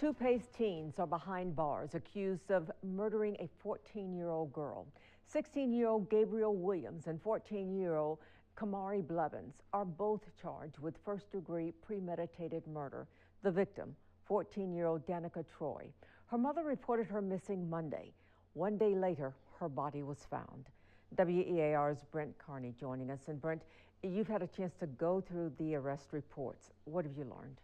Two Pace teens are behind bars accused of murdering a 14-year-old girl. 16-year-old Gabriel Williams and 14-year-old Kamari Blevins are both charged with first-degree premeditated murder. The victim, 14-year-old Danica Troy. Her mother reported her missing Monday. One day later, her body was found. WEAR's Brent Carney joining us. And Brent, you've had a chance to go through the arrest reports. What have you learned?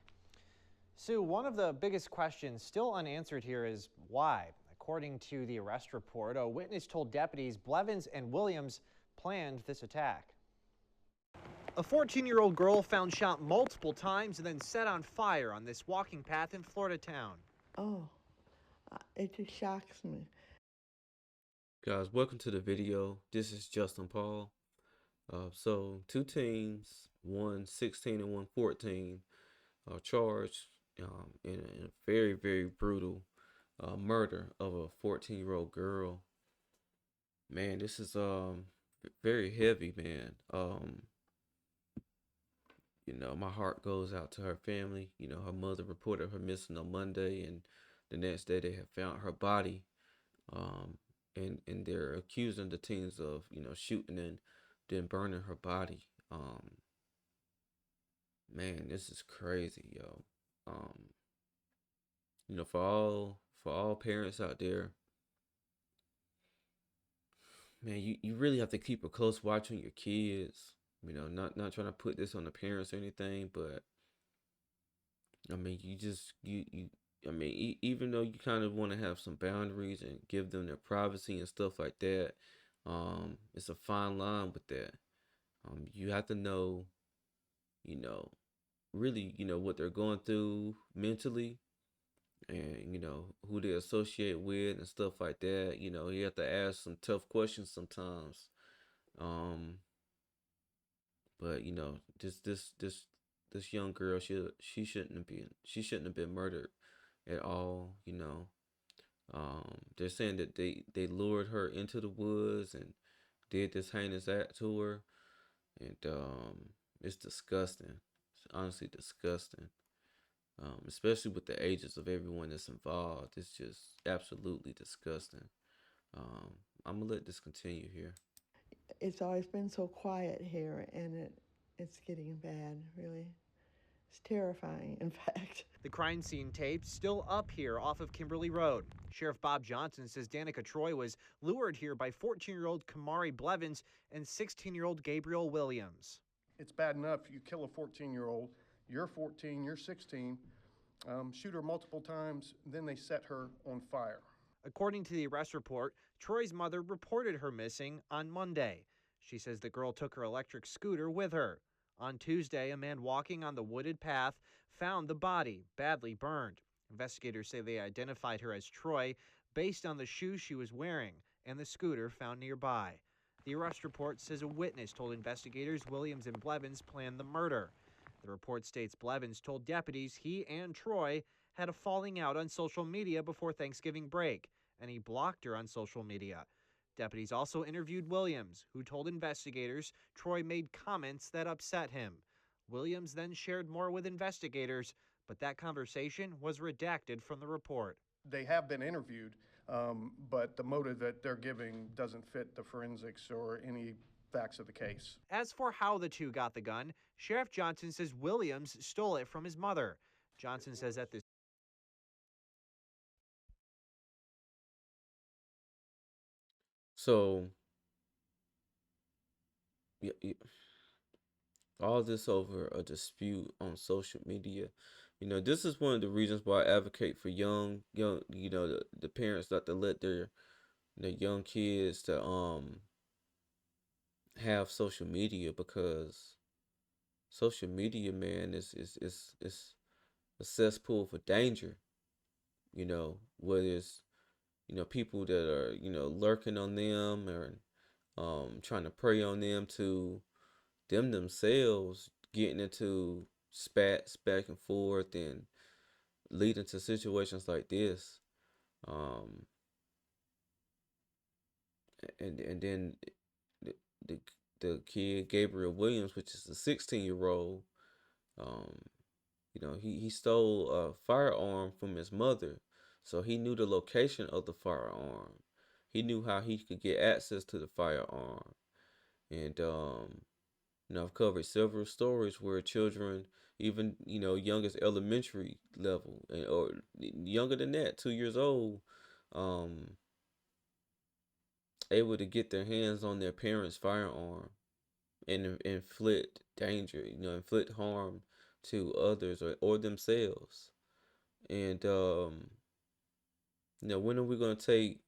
Sue, one of the biggest questions still unanswered here is why. According to the arrest report, a witness told deputies Blevins and Williams planned this attack. A 14-year-old girl found shot multiple times and then set on fire on this walking path in Florida town. Oh, it just shocks me. Guys, welcome to the video. This is Justin Paul. So two teens, one 16 and one 14, are charged in a very, very brutal murder of a 14-year-old girl. Man, this is very heavy, man. My heart goes out to her family. Her mother reported her missing on Monday, and the next day they have found her body. And they're accusing the teens of, shooting and then burning her body. Man, this is crazy, yo. For all parents out there, man, you really have to keep a close watch on your kids. Not trying to put this on the parents or anything, but I mean, even though you kind of want to have some boundaries and give them their privacy and stuff like that, it's a fine line with that. You have to know, really, what they're going through mentally, and who they associate with and stuff like that. You have to ask some tough questions sometimes. But this young girl, she shouldn't have been murdered at all. They're saying that they lured her into the woods and did this heinous act to her, and it's disgusting. It's honestly disgusting. Especially with the ages of everyone that's involved. It's just absolutely disgusting. I'm gonna let this continue here. It's always been so quiet here, and it's getting bad, really. It's terrifying, in fact. The crime scene tape still up here off of Kimberly Road. Sheriff Bob Johnson says Danica Troy was lured here by 14-year-old Kamari Blevins and 16-year-old Gabriel Williams. It's bad enough you kill a 14-year-old, you're 14, you're 16, shoot her multiple times, then they set her on fire. According to the arrest report, Troy's mother reported her missing on Monday. She says the girl took her electric scooter with her. On Tuesday, a man walking on the wooded path found the body, badly burned. Investigators say they identified her as Troy based on the shoes she was wearing and the scooter found nearby. The arrest report says a witness told investigators Williams and Blevins planned the murder. The report states Blevins told deputies he and Troy had a falling out on social media before Thanksgiving break, and he blocked her on social media. Deputies also interviewed Williams, who told investigators Troy made comments that upset him. Williams then shared more with investigators, but that conversation was redacted from the report. They have been interviewed, but the motive that they're giving doesn't fit the forensics or any facts of the case. As for how the two got the gun, Sheriff Johnson says Williams stole it from his mother. Johnson says at this So, all this over a dispute on social media. This is one of the reasons why I advocate for young, the parents not to let their young kids to have social media, because social media, man, is a cesspool for danger. Whether it's people that are lurking on them or trying to prey on them, to them themselves getting into spats back and forth and leading to situations like this. And then the kid Gabriel Williams, which is a 16-year-old, He stole a firearm from his mother, so he knew the location of the firearm. He knew how he could get access to the firearm. And I've covered several stories where children, even young as elementary level, or younger than that, 2 years old, um, able to get their hands on their parents' firearm and inflict danger, inflict harm to others or themselves. And when are we going to take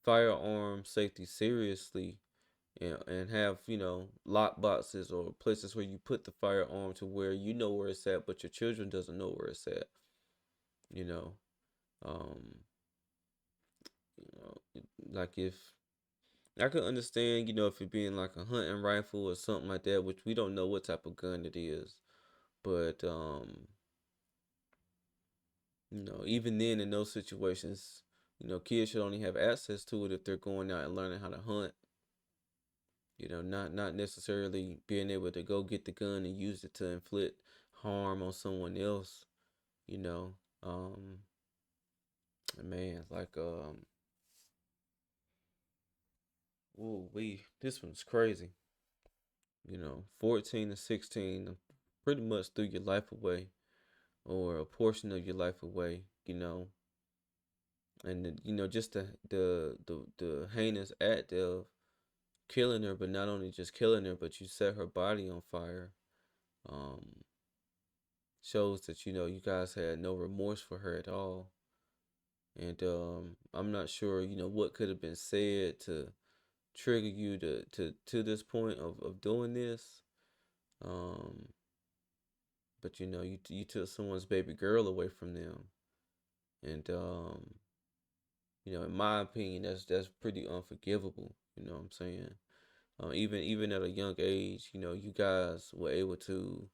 firearm safety seriously, and have lock boxes or places where you put the firearm to where you know where it's at, but your children doesn't know where it's at. You know, um, like if I could understand, if it being like a hunting rifle or something like that, which we don't know what type of gun it is, but even then in those situations, kids should only have access to it if they're going out and learning how to hunt. Not necessarily being able to go get the gun and use it to inflict harm on someone else. You know, um, man, like ooh, this one's crazy. 14 to 16, pretty much threw your life away or a portion of your life away. And just the heinous act of killing her, but not only just killing her, but you set her body on fire. Um, Shows that you guys had no remorse for her at all. And I'm not sure what could have been said to trigger you to this point of doing this. um but you took someone's baby girl away from them. And in my opinion, that's pretty unforgivable. What I'm saying? Even at a young age, you guys were able to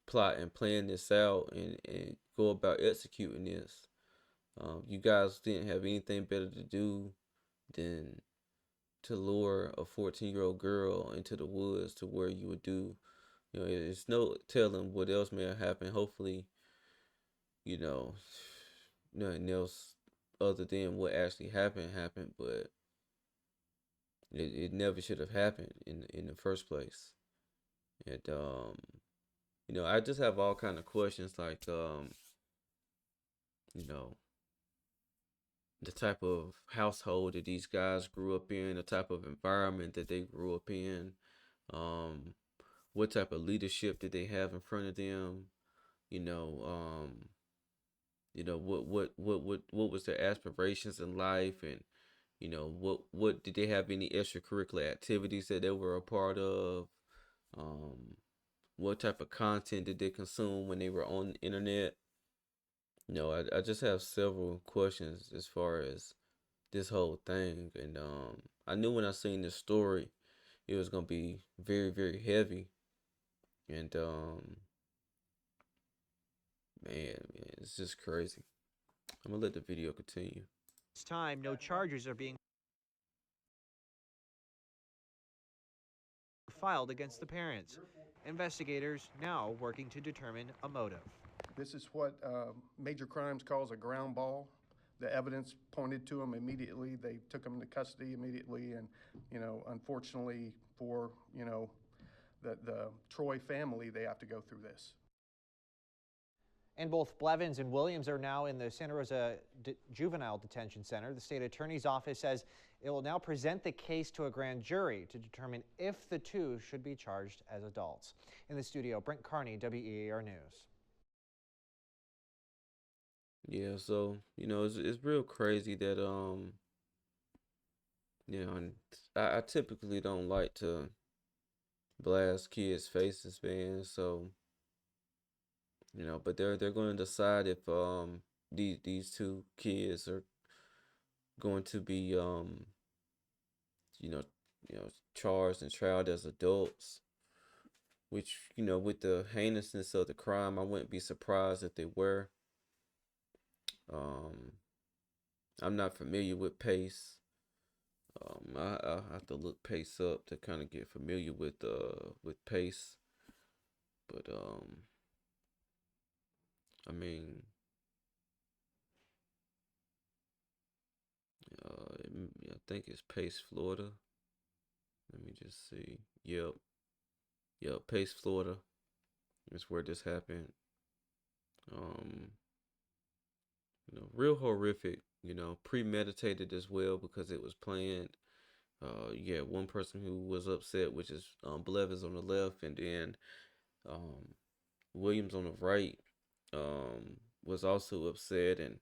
plot and plan this out and go about executing this. You guys didn't have anything better to do than to lure a 14-year-old girl into the woods to where you would do, it's no telling what else may have happened. Hopefully, you know, nothing else other than what actually happened, but it never should have happened in the first place. And I just have all kind of questions like you know, the type of household that these guys grew up in, the type of environment that they grew up in, um, what type of leadership did they have in front of them, you know, um, what was their aspirations in life, and what did they have any extracurricular activities that they were a part of, um, what type of content did they consume when they were on the internet. I just have several questions as far as this whole thing. And I knew when I seen this story it was gonna be very, very heavy. And man, it's just crazy. I'm gonna let the video continue. This time, no charges are being filed against the parents. Investigators now working to determine a motive. This is what Major Crimes calls a ground ball. The evidence pointed to them immediately. They took them into custody immediately, and unfortunately for the Troy family, they have to go through this. And both Blevins and Williams are now in the Santa Rosa Juvenile Detention Center. The state attorney's office says it will now present the case to a grand jury to determine if the two should be charged as adults. In the studio, Brent Carney, WEAR News. Yeah, so it's real crazy that and I typically don't like to blast kids' faces, man. So but they're going to decide if these two kids are going to be you know charged and tried as adults, which with the heinousness of the crime, I wouldn't be surprised if they were. um I'm not familiar with Pace. I'll have to look Pace up to kind of get familiar with Pace. But I mean, I think it's Pace, Florida. Let me just see. Yep, Pace, Florida is where this happened. Um, real horrific. Premeditated as well because it was planned. You had one person who was upset, which is Blevins on the left, and then um, Williams on the right was also upset and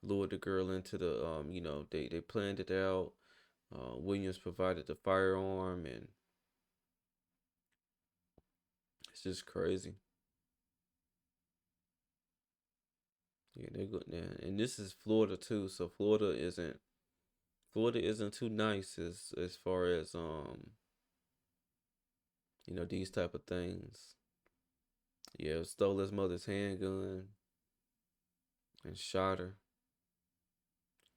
lured the girl into the they planned it out. Williams provided the firearm, and it's just crazy. Yeah, they're good now, and this is Florida too. So Florida isn't too nice as far as these type of things. Yeah, stole his mother's handgun and shot her.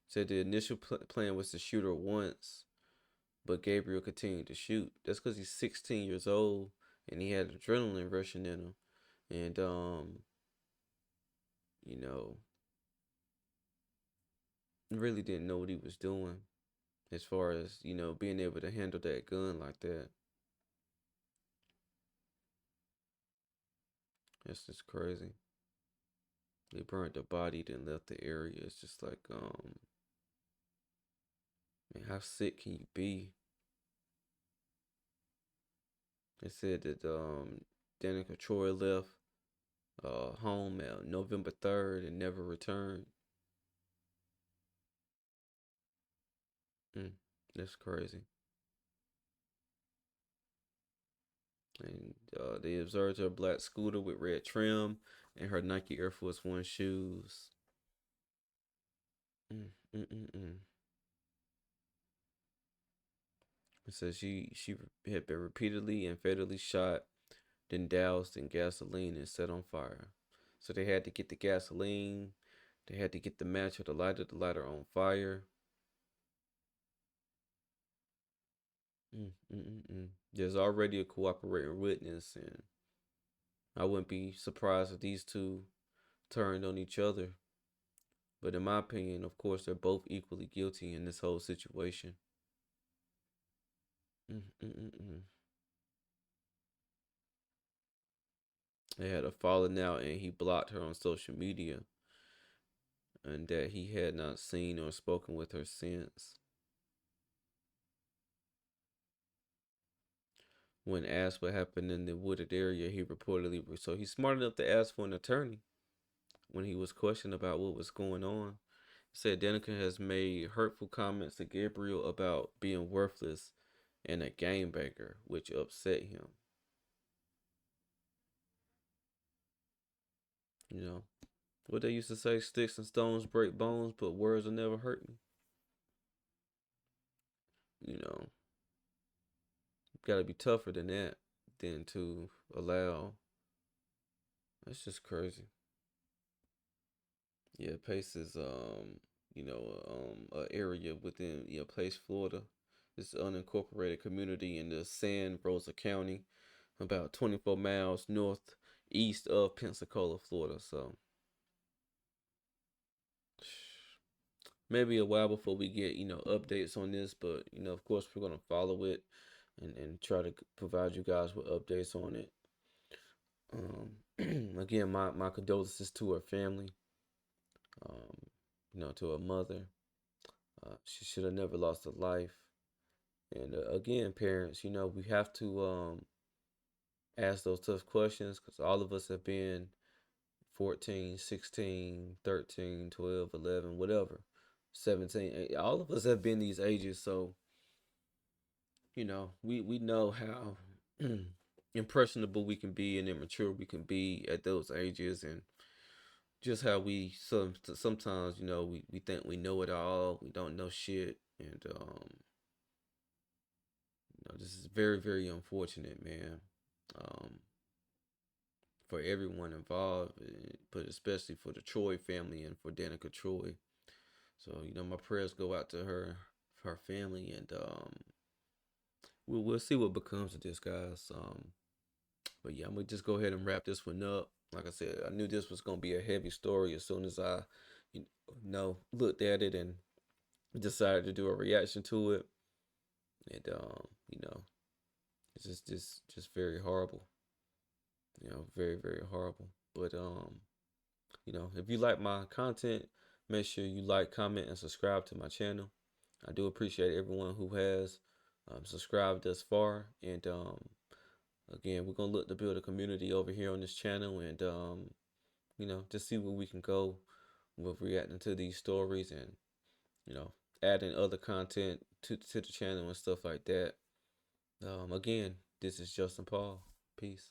Said the initial plan was to shoot her once, but Gabriel continued to shoot. That's because he's 16 years old and he had adrenaline rushing in him, and you know, really didn't know what he was doing as far as being able to handle that gun like that. That's just crazy. They burned the body, then left the area. It's just like, man, how sick can you be? They said that Danica Troy left home at November 3rd and never returned. Mm, that's crazy. And they observed her black scooter with red trim and her Nike Air Force One shoes. Mm, mm, mm, mm. It says she had been repeatedly and fatally shot, then doused in gasoline and set on fire. So they had to get the gasoline, they had to get the match or the lighter on fire. Mm, mm, mm, mm. There's already a cooperating witness, and I wouldn't be surprised if these two turned on each other. But in my opinion, of course, they're both equally guilty in this whole situation. Mm, mm, mm, mm. They had a falling out, and he blocked her on social media, and that he had not seen or spoken with her since. When asked what happened in the wooded area, he reportedly so he's smart enough to ask for an attorney when he was questioned about what was going on. He said Danica has made hurtful comments to Gabriel about being worthless and a game banker, which upset him. You know what they used to say: sticks and stones break bones, but words will never hurt me. You know, got to be tougher than that than to allow. That's just crazy. Yeah, Pace is a area within Place, Florida. This unincorporated community in the San Rosa County, about 24 miles northeast of Pensacola, Florida. So maybe a while before we get updates on this, but of course we're gonna follow it and try to provide you guys with updates on it. Again, my condolences to her family, um, to her mother. She should have never lost a life. And again, parents, we have to ask those tough questions because all of us have been 14, 16, 13, 12, 11, whatever, 17. All of us have been these ages. So, we know how impressionable we can be and immature we can be at those ages, and just how sometimes we think we know it all, we don't know shit, and this is very, very unfortunate, man, um, for everyone involved, but especially for the Troy family and for Danica Troy. So my prayers go out to her family, and we'll see what becomes of this, guys. But yeah, I'm gonna just go ahead and wrap this one up. Like I said, I knew this was gonna be a heavy story as soon as I, looked at it and decided to do a reaction to it. And it's just very horrible. Very, very horrible. But if you like my content, make sure you like, comment, and subscribe to my channel. I do appreciate everyone who has subscribed thus far. And again, we're gonna look to build a community over here on this channel, and just see where we can go with reacting to these stories, and you know, adding other content to the channel and stuff like that. Again, this is Justin Paul. Peace.